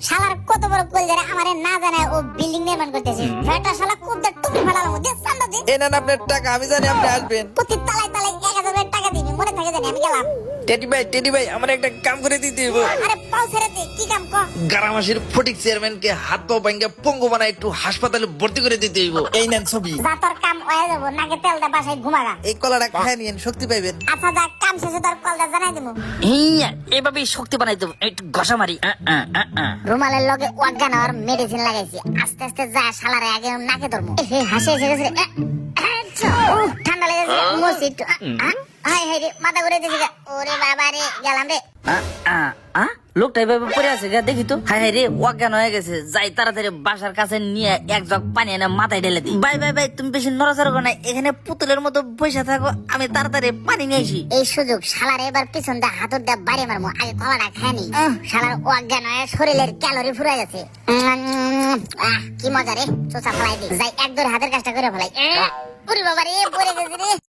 শালার কত বড় কল যারা আমারে না জানায় ও বিল্ডিং নির্মাণ করতেছে। ফেটা শালা কুদ্দা টুপি ফাটালাম মধ্যে চান্দা দে। এই নেন আপনার টাকা, আমি জানি আপনি আসবেন। প্রতি তালায় তালায় 1000 টাকা দিবি, মনে থাকে জানি আমি গেলাম। টেডি ভাই আমার একটা কাম করে দিতে হইব। আরে পাও ছেড়ে দে, কি কাম কর? গ্রামাসির ফটিক চেয়ারম্যানকে হাত পা ভাঙ্গা পঙ্গু বানায় একটু হাসপাতালে ভর্তি করে দিতে হইব। এই নেন ছবি। যা তোর কাম হয়ে যাবো, নাকে তেল দে, বাসায় ঘুমাগা। এই কলাটা খায় নিয়েন, শক্তি পাইবেন। আচ্ছা যা, কাম শেষে তোর কলটা জানাই দেবো। হিয়া এভাবেই শক্তি বানাই দেবো, একটু ঘষা মারি। রুমালের লগে অজ্ঞান হওয়ার মেডিসিন লাগাইছি। আস্তে আস্তে যা, শালারে আগে নাকে ধরবো। হাসি এসে গেছে রে। ঠান্ডা লেগেছে, মরছি একটু। হাই হাই রে, মাথা ঘুরে দিয়েছি। ওরে বাবা রে, গেলাম রে। লোকটা এভাবে পড়ে আছে গা, দেখি তো। হাই হাই রে, অজ্ঞান হয়ে গেছে। যাই তাড়াতাড়ি বাসার কাছে নিয়ে এক জগ পানি এনে মাথায় ঢেলে দিই। ভাই তুমি বেশি নড়াচড়া করো না, এখানে পুতুলের মতো বসে থাকো, আমি তাড়াতাড়ি পানি নিয়ে আসি। এই সুযোগ শালারে এবার পিছন দিয়ে হাতুর দিয়ে বাড়ি মারবো। আগে কলাটা খায় নি। শালার অজ্ঞান হয়ে শরীরের ক্যালোরি ফুরে গেছে। কি মজা রে, চোচা ফেলাই দিই। যাই এক ধরে হাতের কাজটা করে ফেলাই। ওরে বাবা রে, পড়ে গেছে রে।